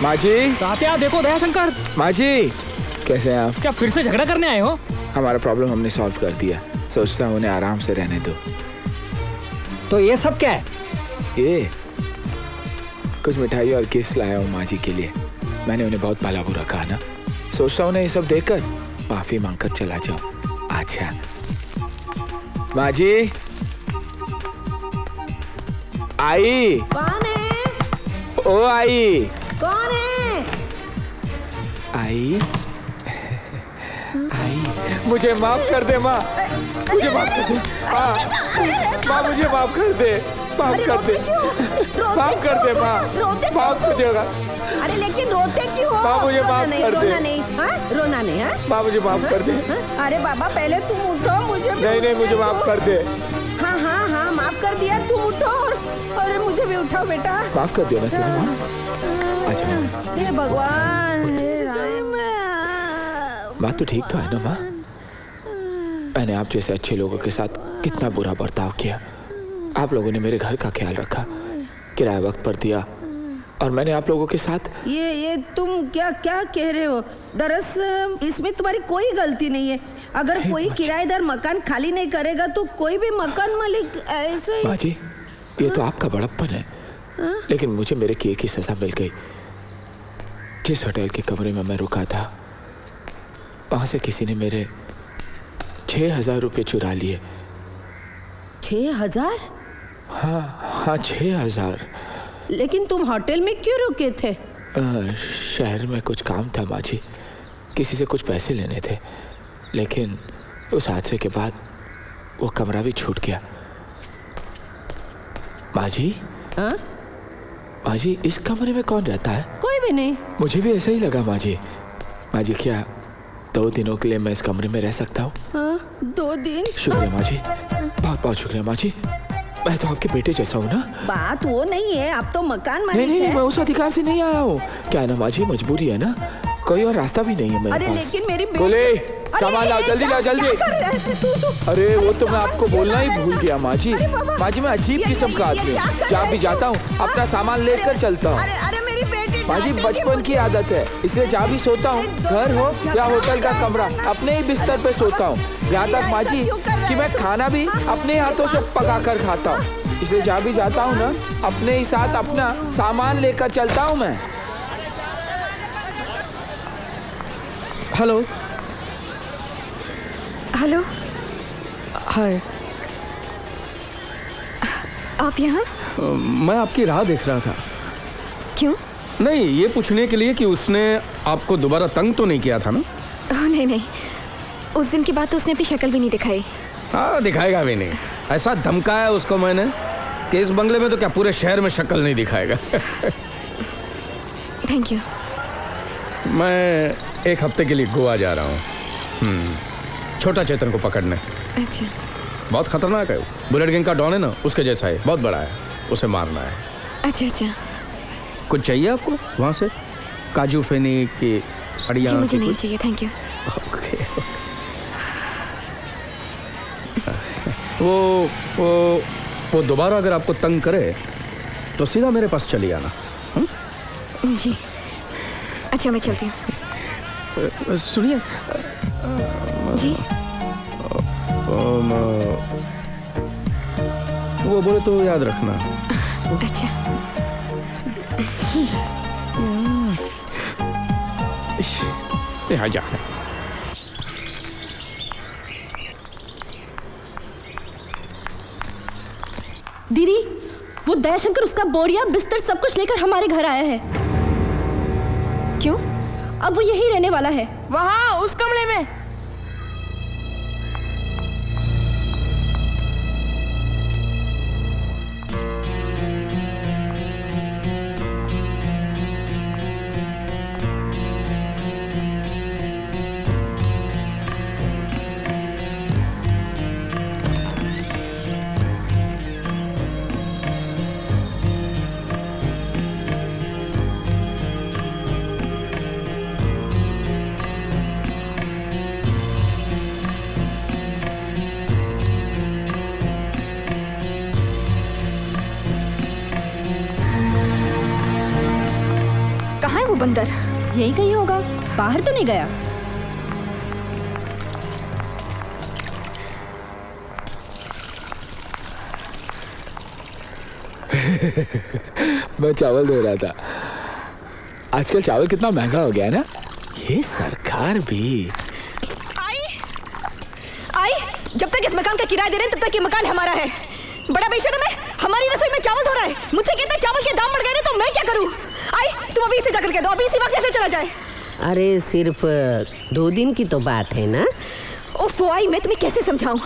माँ जी, तात्या देखो दयाशंकर। माँ जी, कैसे हैं आप? क्या फिर से झगड़ा करने आए हो? हमारा प्रॉब्लम हमने सॉल्व कर दिया। सोचता हूँ उन्हें आराम से रहने दो। तो ये सब क्या है? ये कुछ मिठाई और गिफ्ट लाया हूँ माँ जी के लिए। मैंने उन्हें बहुत भला बुरा कहा ना, सोचता हूँ उन्हें ये सब देकर माफी मांगकर चला जाऊँ। अच्छा माँ जी, आई। कौन है? ओ आई। कौन है? आई आई, मुझे माफ कर दे माँ, मुझे माफ कर दे। माँ मुझे माफ कर दे, माफ कर दे, माफ कर दे माँ, माफ कर देगा। अरे लेकिन रोते क्यों हो? माँ मुझे माफ कर दे। रोना नहीं, हाँ? रोना नहीं, हाँ? माँ मुझे माफ कर दे। अरे बाबा पहले तुम उठो, मुझे भी नहीं नहीं, मुझे माफ कर दे। हाँ हाँ हाँ, माफ कर दिया, तुम उठो। और अरे मुझे भी उठाओ बेटा। माफ कर दिया ना तुमने माँ? अच्छा हे भगवान, हे राम। बात तो ठीक तो है ना माँ? मैंने आप जैसे अच्छे लोगों के साथ कितना बुरा बर्ताव किया। आप लोगों ने मेरे घर का ख्याल रखा, किराया वक्त पर दिया, और मैंने आप लोगों के साथ ये तुम क्या क्या कह रहे हो? दरअसल इसमें तुम्हारी कोई गलती नहीं है। अगर कोई किराएदार मकान खाली नहीं करेगा तो कोई भी मकान मालिक ऐसे ही। माँ जी, ये तो आपका बड़प्पन है, लेकिन मुझे मेरे किए की सजा मिल गई। जिस होटल के कमरे में मैं रुका था, वहां से किसी ने मेरे 6,000 रुपये चुरा लिए। 6,000? हाँ 6,000। लेकिन तुम होटल में क्यों रुके थे? शहर में कुछ काम था माँ जी, किसी से कुछ पैसे लेने थे, लेकिन उस हादसे के बाद वो कमरा भी छूट गया। माँ जी, माँ जी, इस कमरे में कौन रहता है? कोई भी नहीं। मुझे भी ऐसा ही लगा माँ जी। माँ जी, क्या 2 दिनों के लिए मैं इस कमरे में रह सकता हूँ? 2 दिन? शुक्रिया माँ जी, बहुत बहुत शुक्रिया माँ जी। मैं तो आपके बेटे जैसा हूँ ना। बात वो नहीं है, अब तो मकान मालिक नहीं, है। मैं उस अधिकार से नहीं आया हूँ। क्या है ना माँ जी, मजबूरी है ना, कोई और रास्ता भी नहीं है मेरे अरे पास। लेकिन मेरी गोले, सामान लाओ, जल्दी लाओ, जल्दी। अरे वो तो मैं आपको बोलना ही भूल गया माँ जी। माँ जी, मैं अजीब किस्म का आदमी हूँ, जहाँ भी जाता हूँ अपना सामान लेकर चलता हूँ। अरे मेरी बेटी माँ जी, बचपन की आदत है, इसलिए जहाँ भी सोता हूँ, घर हो या होटल का कमरा, अपने ही बिस्तर पे सोता हूँ। यहाँ तक माँ जी कि मैं खाना भी अपने हाथों से पका कर खाता हूँ, इसलिए जहाँ भी जाता हूँ ना, अपने ही साथ अपना सामान लेकर चलता हूँ मैं। हेलो हेलो, हाय। आप यहाँ? मैं आपकी राह देख रहा था। क्यों? नहीं, ये पूछने के लिए कि उसने आपको दोबारा तंग तो नहीं किया था ना? नहीं नहीं, उस दिन के बाद तो उसने अपनी शक्ल भी नहीं दिखाई। हाँ, दिखाएगा भी नहीं। ऐसा धमकाया उसको मैंने कि इस बंगले में तो क्या पूरे शहर में शक्ल नहीं दिखाएगा। Thank you. मैं 1 हफ्ते के लिए गोवा जा रहा हूँ, छोटा चेतन को पकड़ने। अच्छा। बहुत खतरनाक है, बुलेट गैंग का डॉन है ना, उसके जैसा है, बहुत बड़ा है, उसे मारना है। अच्छा अच्छा। कुछ चाहिए आपको वहाँ से? काजू फेनी की साड़ियाँ? जी मुझे नहीं चाहिए, थैंक यू। ओके। वो दोबारा अगर आपको तंग करे तो सीधा मेरे पास चली आना। जी अच्छा, मैं चलती हूँ। सुनिए जी। वो बोले तो याद रखना। अच्छा। यहाँ जा। दीदी, वो दयाशंकर उसका बोरिया बिस्तर सब कुछ लेकर हमारे घर आया है। क्यों? अब वो यही रहने वाला है। वहाँ उस कमरे में। वो बंदर यही कहीं होगा, बाहर तो नहीं गया। मैं चावल धो रहा था। आजकल चावल कितना महंगा हो गया है ना। ये सरकार भी। आई, जब तक इस मकान का किराया दे रहे हैं तब तक ये मकान हमारा है। बड़ा बेशर्म है, हमारी रसोई में चावल धो रहा है। मुझसे कहता है चावल के दाम बढ़ गए ना, तो मैं क्या करूं? आई, तुम अभी इसे जाकर कह दो, अभी इसी वक्त कैसे चला जाए। अरे सिर्फ 2 दिन की तो बात है ना। ओफो आई, मैं तुम्हें कैसे समझाऊं?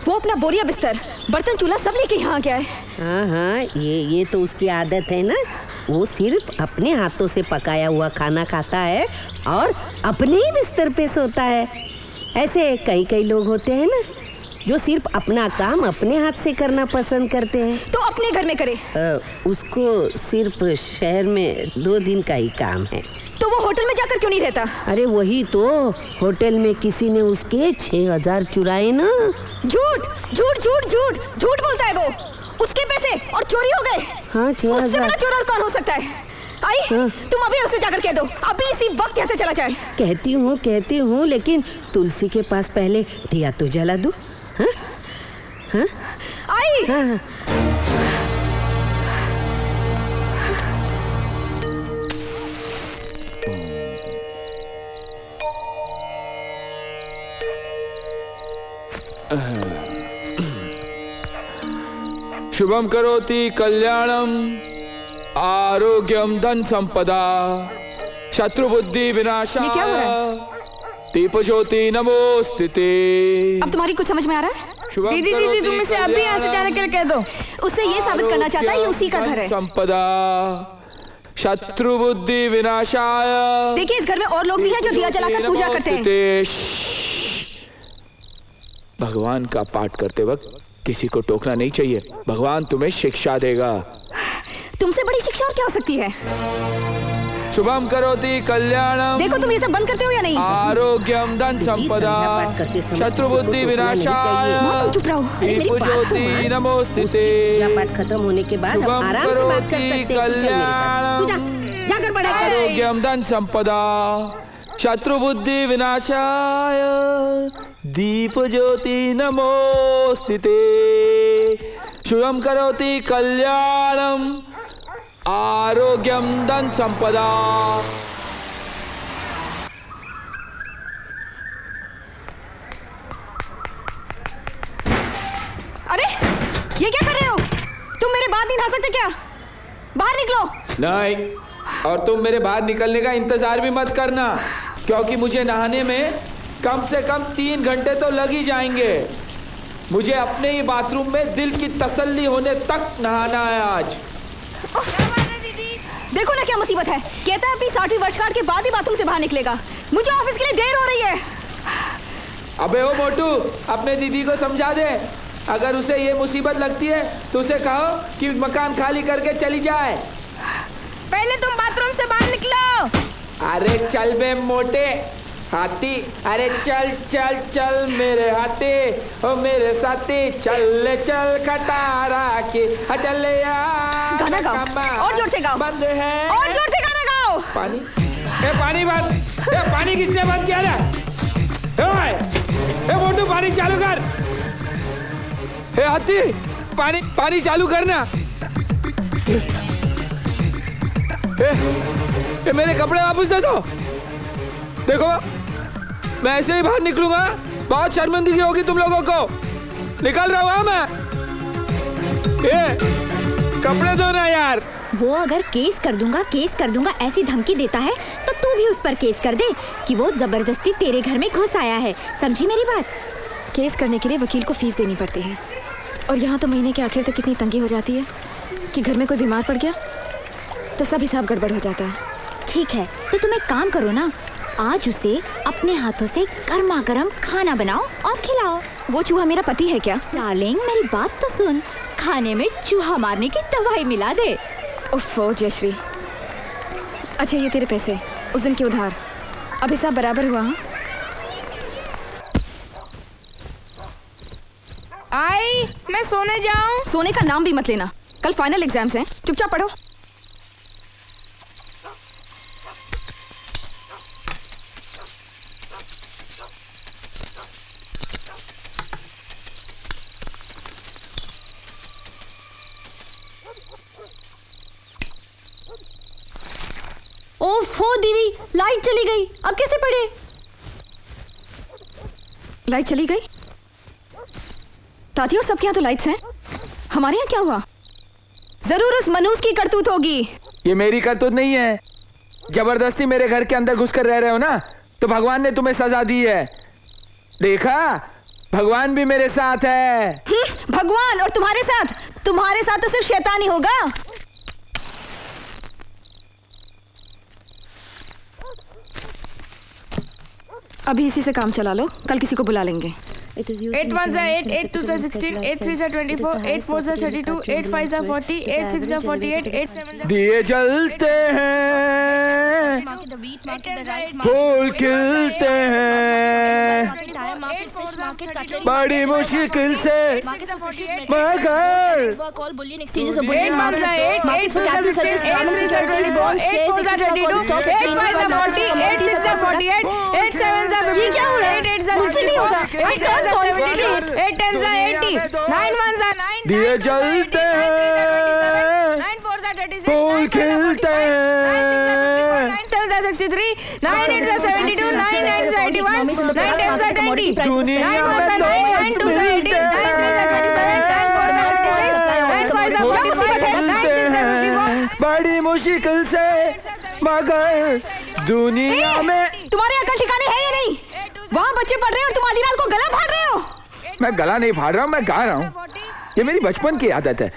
वो अपना बोरिया बिस्तर, बर्तन, चूल्हा सब लेके यहाँ गया है। हाँ, ये तो उसकी आदत है ना। वो सिर्फ अपने हाथों से पकाया हुआ खाना खाता है और अपने ही बिस्तर पे सोता है। ऐसे कई लोग होते हैं ना जो सिर्फ अपना काम अपने हाथ से करना पसंद करते हैं। तो अपने घर में करे। उसको सिर्फ शहर में 2 दिन का ही काम है। तो वो होटल में जाकर क्यों नहीं रहता? अरे वही तो, होटल में किसी ने उसके 6000 चुराए ना। झूठ बोलता है वो। उसके पैसे और चोरी हो गए। हाँ, 6000। उससे बड़ा चोर और कौन हो सकता है? आई, हाँ। तुम अभी उसे जाकर कह दो, अभी इसी वक्त यहाँ से चला जाए। कहती हूँ, लेकिन तुलसी के पास पहले दिया तो जला दो। हाँ? आई, हाँ। शुभम करोति कल्याणम आरोग्यम धन संपदा शत्रु बुद्धि विनाशा ये क्या हो रहा है? दीप ज्योति नमोस्तुते। अब तुम्हारी कुछ समझ में आ रहा है? दीदी तुम इसे अभी यहाँ से जाने के कह दो। उससे ये साबित करना चाहता है ये उसी का घर है। संपदा शत्रु बुद्धि विनाशाय। देखिए, इस घर में और लोग भी हैं जो दिया जलाकर पूजा करते हैं। भगवान का पाठ करते वक्त किसी को टोकना नहीं चाहिए। भगवान तुम्हें शिक्षा देगा। तुमसे बड़ी शिक्षा और क्या हो सकती है? शुभम करोति कल्याणम। देखो, तुम ये सब बंद करते हो या नहीं? आरोग्यम धन संपदा शत्रु बुद्धि विनाशाय चुप रहो। दीप ज्योति नमोस्तुते। पूजा पाठ खत्म होने के बाद हम आराम से बात कर सकते हैं। तू जाकर पढ़ाई कर। आरोग्यम धन संपदा शत्रु बुद्धि विनाशाय दीप ज्योति नमोस्तुते। शुभम करोति कल्याणम आरोग्यम धन संपदा। अरे, ये क्या कर रहे हो? तुम मेरे बाद नहीं नहा सकते क्या? बाहर निकलो। नहीं, और तुम मेरे बाहर निकलने का इंतजार भी मत करना, क्योंकि मुझे नहाने में कम से कम 3 घंटे तो लग ही जाएंगे। मुझे अपने ही बाथरूम में दिल की तसल्ली होने तक नहाना है आज। देखो ना क्या मुसीबत है। कहता है अपनी 60वीं वर्षगांठ के बाद ही बाथरूम से बाहर निकलेगा। मुझे ऑफिस के लिए देर हो रही है। अबे ओ मोटू, अपने दीदी को समझा दे। अगर उसे ये मुसीबत लगती है तो उसे कहो कि मकान खाली करके चली जाए। पहले तुम बाथरूम से बाहर निकलो। अरे चल बे मोटे हाथी, अरे चल चल चल मेरे हाथी, ओ मेरे साथी, चल चल खटारा के चल यार। गाना गाओ, और जोर से गाओ। बंद है, और जोर से गाना गाओ। पानी, ए पानी बंद, ए पानी किसने बंद किया ना? ए मोटू पानी चालू कर। ए हाथी, पानी चालू करना। ए मेरे कपड़े वापस दे दो। देखो, मैं ऐसे ही बाहर निकलूंगा, बहुत शर्मिंदगी होगी तुम लोगों को। निकल रहा हूँ मैं। ए, कपड़े दो ना यार। वो अगर केस कर दूंगा ऐसी धमकी देता है तो तू भी उस पर केस कर दे कि वो जबरदस्ती तेरे घर में घुस आया है। समझी मेरी बात? केस करने के लिए वकील को फीस देनी पड़ती है, और यहाँ तो महीने के आखिर तक इतनी तंगी हो जाती है कि घर में कोई बीमार पड़ गया तो सब हिसाब गड़बड़ हो जाता है। ठीक है, तो तुम एक काम करो ना, आज उसे अपने हाथों से गर्मा गर्म खाना बनाओ और खिलाओ। वो चूहा मेरा पति है क्या? डार्लिंग, मेरी बात तो सुन, खाने में चूहा मारने की दवाई मिला दे। उफ़ो जयश्री। अच्छा, ये तेरे पैसे, उस दिन के उधार। अब हिसाब बराबर हुआ? हाँ? आई, मैं सोने जाऊं? सोने का नाम भी मत लेना, कल फाइनल एग्जाम्स हैं। चुपचाप पढ़ो। ओफो दीदी, लाइट चली गई, अब कैसे पढ़े? लाइट चली गई? दादी और सबके यहाँ तो लाइट्स हैं, हमारे यहाँ क्या हुआ? जरूर उस मनूस की करतूत होगी। ये मेरी करतूत नहीं है। जबरदस्ती मेरे घर के अंदर घुसकर रह रहे हो ना, तो भगवान ने तुम्हें सजा दी है। देखा, भगवान भी मेरे साथ है। भगवान और तुम्हारे साथ तो सिर्फ शैतान ही होगा। अभी इसी से काम चला लो, कल किसी को बुला लेंगे। 8 1 8, 8 2 16, 8 3 24, 8 4 32, 8 5 40, 8 6 48, 8 7 दिए जलते हैं, फूल खिलते हैं, बड़ी मुश्किल से मगर दिए जलते हैं, फूल खिलते हैं, 63, 9 8 72, 9 9 81, 9 10 20, दुनिया में तो मिलते हैं, बड़ी मुश्किल से मगर दुनिया में। तुम्हारे अकल ठिकाने है या नहीं? वहाँ बच्चे पढ़ रहे हैं और तुम आधी रात को गला फाड़ रहे हो। मैं गला नहीं फाड़ रहा हूँ, मैं गा रहा हूँ। ये मेरी बचपन की आदत है।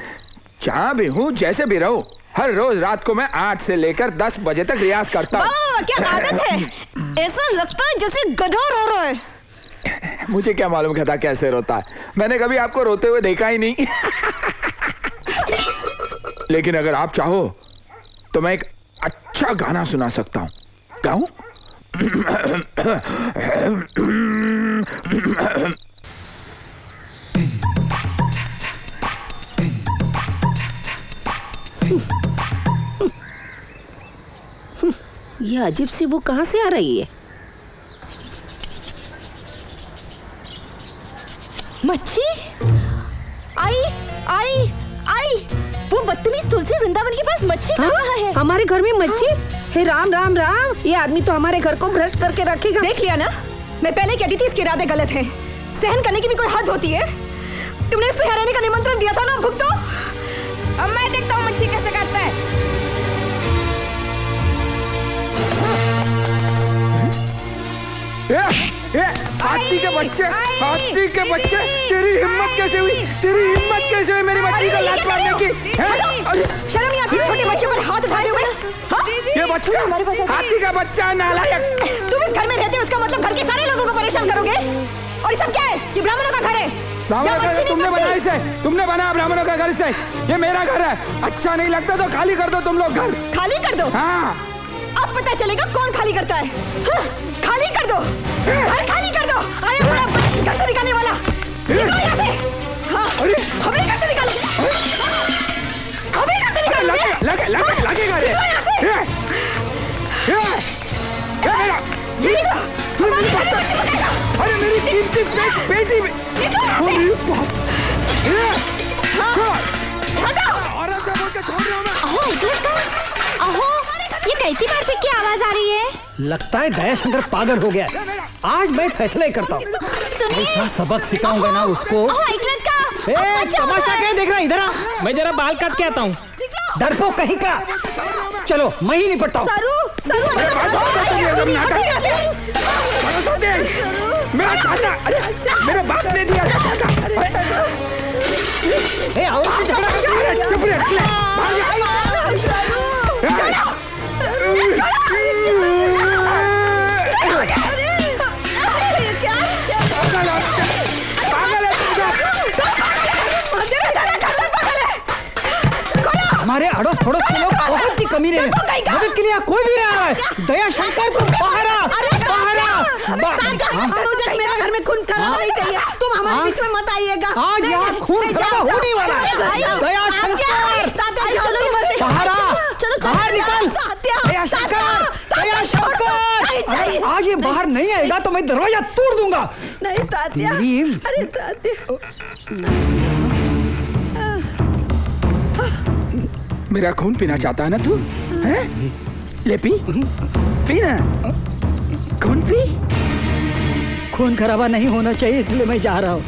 जहाँ भी हूँ, जैसे भी रहूँ, हर रोज रात को मैं 8 से लेकर 10 बजे तक रियाज करता हूँ। क्या आदत है? ऐसा लगता है जैसे गधा रो रहा है। मुझे क्या मालूम गधा कैसे रोता है, मैंने कभी आपको रोते हुए देखा ही नहीं। लेकिन अगर आप चाहो तो मैं एक अच्छा गाना सुना सकता हूँ। गाऊं? ये अजीब सी वो कहाँ से आ रही है? मच्छी आई आई आई, वो बदतमीज तुलसी वृंदावन के पास मच्छी कर रहा है। हमारे घर में मच्छी? हे राम राम राम, ये आदमी तो हमारे घर को भ्रष्ट करके रखेगा। देख लिया ना, मैं पहले कहती थी इसके इरादे गलत हैं। सहन करने की भी कोई हद होती है। तुमने इसको यहाँ रहने का निमंत्रण दिया था ना, भुगतो। अब मैं देखता हूँ मच्छी कैसे काटता है। हाथी के बच्चे, हाथी के बच्चे, तेरी हिम्मत कैसे हुई? तेरी हिम्मत कैसे हुई मेरी बच्ची को लात मारने की? शर्म नहीं आती छोटे बच्चे पर हाथ उठाते हुए? ये बच्चा हाथी का बच्चा, नालायक। तुम इस घर में रहते हो, इसका मतलब घर के सारे लोगों को परेशान करोगे। और ये सब क्या है? ये ब्राह्मणों का घर है। ब्राह्मणों का घर तुमने बनाया इसे, तुमने बनाया ब्राह्मणों का घर इसे। ये मेरा घर है। अच्छा नहीं लगता तो खाली कर दो तुम लोग घर। खाली कर दो? हाँ। अब पता चलेगा कौन खाली करता है। हाँ, खाली कर दो, घर खाली कर दो। आया बड़ा घर से निकालने वाला, निकलो यहाँ से। हाँ, हमें घर से निकालो, हमें घर से निकालो। लगेगा ये। अरे मेरी कीमती बेटी में। अहो, ये कैसी मारपीट की आवाज आ रही है? लगता है दयाशंकर पागल हो गया। आज मैं फैसला ही करता हूँ। ऐसा सबक सिखाऊंगा ना उसको। तमाशा क्या देख रहा है? इधर आ, मैं जरा बाल काट के आता हूँ। डरपोक कहीं का। चलो मैं ही निपटता हूँ। मेरा चाचा, मेरे बाप ने दिया था चाचा। चुप रहे। हमारे अड़ोस पड़ोस के लोग बहुत ही कमीने हैं। मदद के लिए कोई भी रहा है। दयाशंकर तुम बाहर आ, बाहर आ। मुझे मेरे घर में खून खराबा नहीं चाहिए। तुम हमारे बीच में मत आइएगा। आज यहाँ खून खराबा होने वाला है। दयाशंकर बाहर आ, बाहर निकल। दयाशंकर, दयाशंकर, आज ये बाहर नहीं आएगा तो मैं दरवाजा तोड़ दूंगा। नहीं तात्या, अरे तात्या। मेरा खून पीना चाहता है ना तू? हैं? ले पी पी ना। खून पी। खून खराबा नहीं होना चाहिए इसलिए मैं जा रहा हूँ।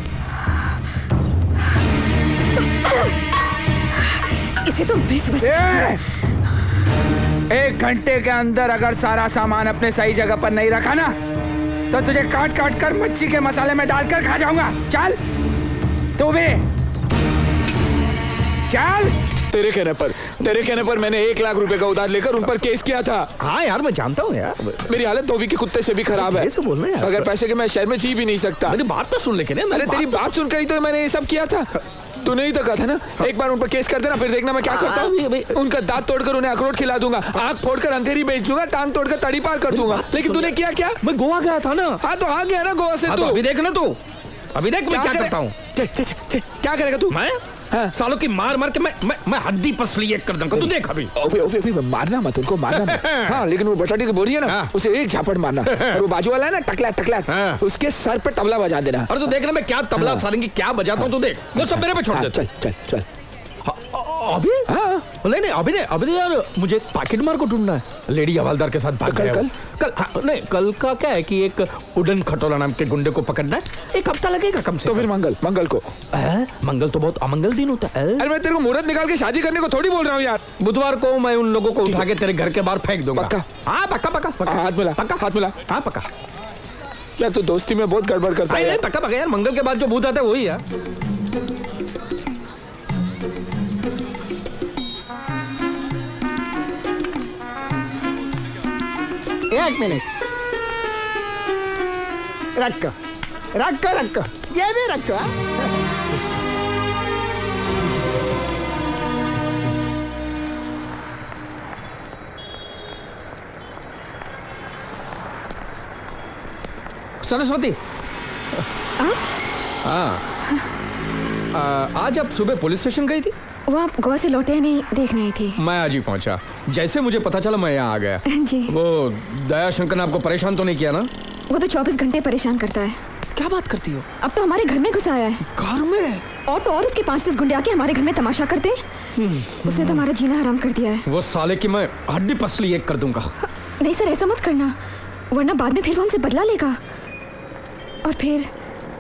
इसे तो बेसुबह से 1 घंटे के अंदर अगर सारा सामान अपने सही जगह पर नहीं रखा ना तो तुझे काट काट कर मच्छी के मसाले में डालकर खा जाऊंगा। चल तू भी चल। तेरे कहने पर मैंने 1 लाख रुपए का उधार लेकर उन पर केस किया था। हाँ यार मैं जानता हूँ यार, मेरी हालत धोबी के कुत्ते से भी खराब है। ऐसे बोलना यार। अगर पैसे के मैं शहर में जी भी नहीं सकता। मेरी बात तो सुन लेकिन। अरे तेरी बात सुनकर ही तो मैंने ये सब किया था। तूने ही तो कहा था ना एक बार उन पर केस कर देना, फिर देखना मैं क्या करता हूँ। उनका दांत तोड़कर उन्हें अखरोट खिला दूंगा, आंख फोड़कर अंधेरी बेच दूंगा, टांग तोड़कर तड़ी पार कर दूंगा। लेकिन तूने किया क्या? मैं गोवा गया था ना। हाँ तो आ गया ना गोवा से। तो अभी देख ना तू, अभी देख मैं क्या करता हूँ। क्या करेगा तू? मैं सालों की मार मार के मैं हड्डी पसली एक कर दूंगा। तू देख अभी। ओफे मारना मत उनको, मारना मत। हाँ लेकिन वो बटाटे की बोरी है ना, उसे एक झापड़ मारना। और वो बाजू वाला है ना टकला, उसके सर पे तबला बजा देना। और तू देखना मैं क्या तबला सारंगी क्या बजाता हूँ। तू देख वो सब मेरे पे छोड़ दे। चल। अभी? हाँ नहीं अभी यार मुझे एक पॉकेट मार को ढूंढना है। लेडी हवालदार के साथ भाग गया। कल हाँ, नहीं कल का क्या है कि एक उड़न खटोला नाम के गुंडे को पकड़ना है। 1 हफ्ता लगेगा कम से। तो फिर मंगल को। मंगल तो बहुत अमंगल दिन होता है। अरे मैं तेरे को मुहूर्त निकाल के शादी करने को थोड़ी बोल रहा हूँ यार। बुधवार को मैं उन लोगों को उठा के तेरे घर के बाहर फेंक दूंगा। पक्का? हाँ पक्का। हाथ मिला। हाँ पक्का। यार तो दोस्ती में बहुत गड़बड़ करता है। पक्का यार, मंगल के बाद जो भूत आता है वही है। एक मिनट रखो ये भी रखो। सरस्वती हाँ आज आप सुबह पुलिस स्टेशन गई थी? वो आप गोवा से लौटे नहीं देखने आई थी। मैं आज ही पहुंचा। जैसे मुझे पता चला मैं यहाँ आ गया। जी। वो दया शंकर ने आपको परेशान तो नहीं किया ना? वो तो 24 घंटे परेशान करता है। क्या बात करती हो? अब तो हमारे घर में घुस आया है। घर में? और तो और उसके 5-10 गुंडे आके हमारे घर में तमाशा करते। उसने तो हमारा जीना हराम कर दिया है। वो साले की मैं हड्डी पसली एक कर दूंगा। नहीं सर ऐसा मत करना, वरना बाद में फिर वो हमसे बदला लेगा। और फिर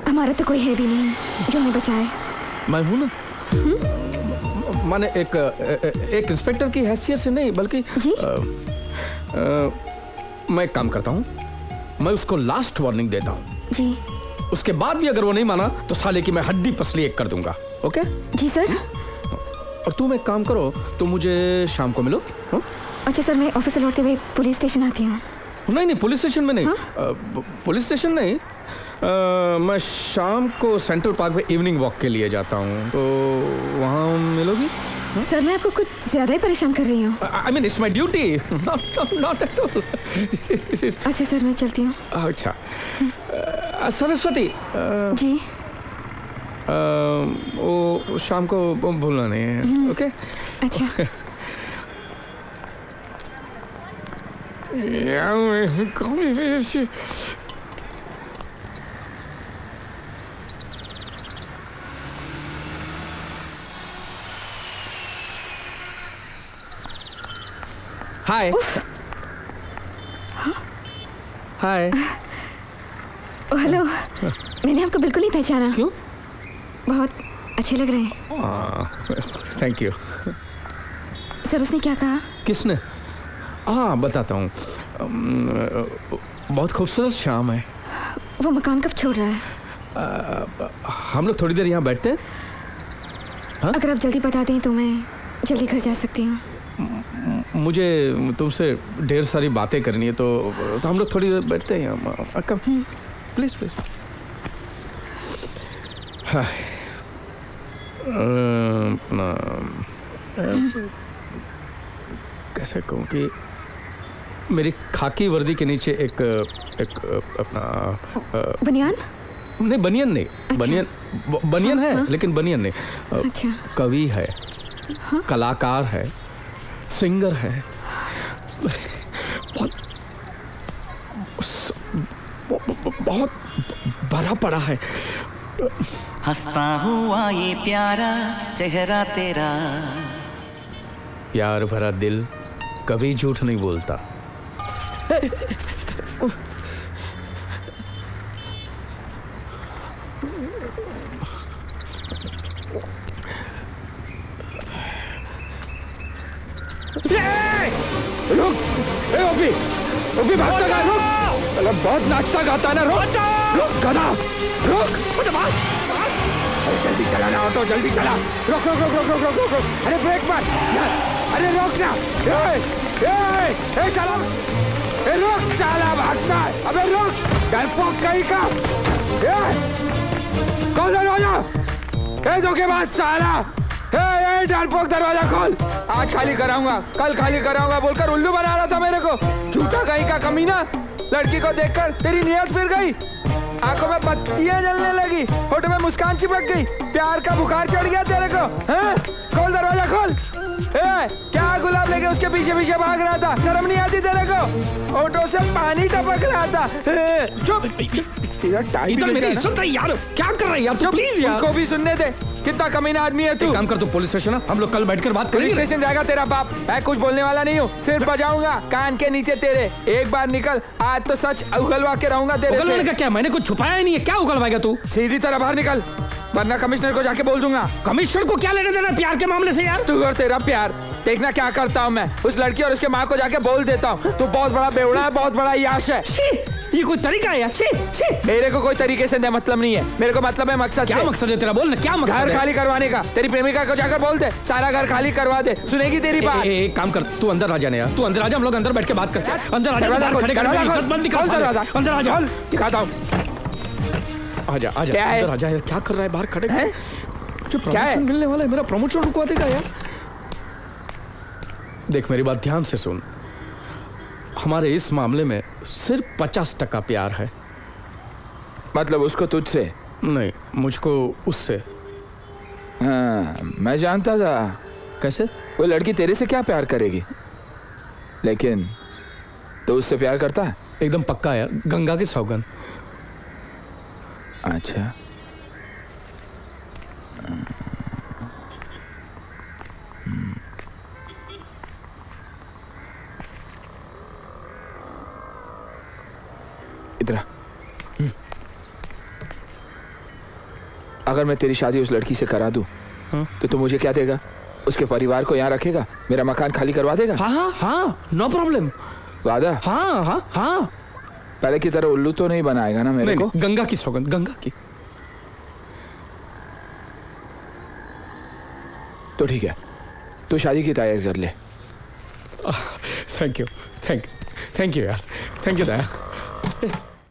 हमारा तो कोई है भी नहीं जो हमें बचाए। मैं हूं ना। माने एक इंस्पेक्टर की हैसियत से नहीं बल्कि जी? मैं एक काम करता हूँ, मैं उसको लास्ट वार्निंग देता हूँ जी। उसके बाद भी अगर वो नहीं माना तो साले की मैं हड्डी पसली एक कर दूंगा। ओके? जी सर। और तुम एक काम करो, तुम मुझे शाम को मिलो। अच्छा सर मैं ऑफिस से लौटते हुए पुलिस स्टेशन आती हूँ। नहीं पुलिस स्टेशन में नहीं। पुलिस स्टेशन नहीं, मैं शाम को सेंट्रल पार्क में इवनिंग वॉक के लिए जाता हूँ, तो वहाँ मिलोगी? सर मैं आपको कुछ ज्यादा ही परेशान कर रही हूँ। I mean it's my duty, not at all. अच्छा सर मैं चलती हूँ। अच्छा सरस्वती जी। वो शाम को भूलना नहीं है। ओके? अच्छा। हाय हाय। हेलो। मैंने आपको बिल्कुल नहीं पहचाना। क्यों? बहुत अच्छे लग रहे हैं। Thank you. सर उसने क्या कहा? किसने? हाँ बताता हूँ। बहुत खूबसूरत शाम है। वो मकान कब छोड़ रहा है? हम लोग थोड़ी देर यहाँ बैठते हैं। हाँ? अगर आप जल्दी बता दें तो मैं जल्दी घर जा सकती हूँ। मुझे तुमसे ढेर सारी बातें करनी है, तो हम लोग थोड़ी देर बैठते हैं यहाँ। Come please. कैसे कहूँ कि मेरी खाकी वर्दी के नीचे एक अपना बनियान? नहीं बनियन नहीं। अच्छा। बनियन है। हाँ। लेकिन बनियन नहीं। अच्छा। कवि है। हाँ? कलाकार है, सिंगर है, बहुत भरा पड़ा है। हंसता हुआ ये प्यारा चेहरा तेरा, प्यार भरा दिल कभी झूठ नहीं बोलता। रुक, ए ओपी, ओपी भागता का रुक, साला बहुत नाचता गाता ना, रुक, रुक गधा, रुक, अरे जल्दी चला ना ऑटो, जल्दी चला, रुक रुक रुक रुक रुक रुक रुक, अरे ब्रेक मार, यार, अरे रोक ना, ए चला, ए रुक, चला भागता है, अबे रुक, डरपोक कहीं का, खोल दरवाजा, ए धोखेबाज साला, ए डरपोक दरवाजा खोल, आज खाली कराऊंगा, कल खाली कराऊंगा बोलकर उल्लू बना रहा था मेरे को, झूठा कहीं का कमीना, लड़की को देखकर तेरी नीयत फिर गई, आंखों में बत्तियां जलने लगी, होठों में मुस्कान चिपक गई, प्यार का बुखार चढ़ गया तेरे को, हैं? खोल दरवाजा खोल, क्या गुलाब लेके उसके पीछे पीछे भाग रहा था, शर्म नहीं आती तेरे को, होठों से पानी टपक रहा था, चुप, तेरा टाइम मेरी सुन रही यार, क्या कर रहा है यार तू, प्लीज यार, को भी सुनने दे, कितना कमीना आदमी है तू, काम कर, तू पुलिस स्टेशन ना, हम लोग कल बैठकर बात पुलिस करेंगे। स्टेशन जाएगा तेरा बाप, मैं कुछ बोलने वाला नहीं हूँ, सिर्फ बजाऊंगा कान के नीचे तेरे, एक बार निकल, आज तो सच उगलवा के रहूंगा तेरे उगलवाने से। का क्या, मैंने कुछ छुपाया ही नहीं है, क्या उगलवाएगा तू? सीधी तरह बाहर निकल, वरना कमिश्नर को जाके बोल दूंगा। कमिश्नर को क्या लेना देना प्यार के मामले से यार? तू और तेरा प्यार, देखना क्या करता हूँ मैं, उस लड़की और उसके माँ को जाके बोल देता हूँ, तू बहुत बड़ा बेवड़ा है, बहुत बड़ा याश है। ये कोई तरीका है यार? मेरे को कोई तरीके से मतलब नहीं है, मेरे को मतलब है मकसद। क्या मकसद है तेरा, बोल ना, क्या मकसद है? घर खाली करवाने का, तेरी प्रेमिका को जाकर बोल दे सारा घर खाली करवा दे, सुनेगी तेरी बात। एक काम कर, तू अंदर आ जाने यार, तू अंदर आ जा, हम लोग अंदर बैठ के बात करते हैं। अंदर आ जा, अंदर आ जा, दिखाता हूँ, आजा आजा, क्या है? अंदर आ जा यार, क्या कर रहा है बाहर खड़े? हैं? जो प्रमोशन मिलने वाला है, मेरा प्रमोशन रुकवा देगा यार? देख मेरी बात ध्यान से सुन, हमारे इस मामले में सिर्फ 50% प्यार है। मतलब उसको तुझसे? नहीं, मुझको उससे। हाँ, मैं जानता था। कैसे? वो लड़की तेरे से क्या प्यार करेगी, लेकिन तो उससे प्यार करता है? एकदम पक्का यार, गंगा की सौगंध। अच्छा, इधर। अगर मैं तेरी शादी उस लड़की से करा दूं, तो तू मुझे क्या देगा? उसके परिवार को यहाँ रखेगा, मेरा मकान खाली करवा देगा? हाँ हाँ हाँ, नो प्रॉब्लम। वादा? हाँ हाँ हाँ। पहले की तरह उल्लू तो नहीं बनाएगा ना मेरे को? गंगा की सौगंध, गंगा की। तो ठीक है, तू शादी की तैयारी कर ले। थैंक यू, थैंक यू यार, थैंक यू दया।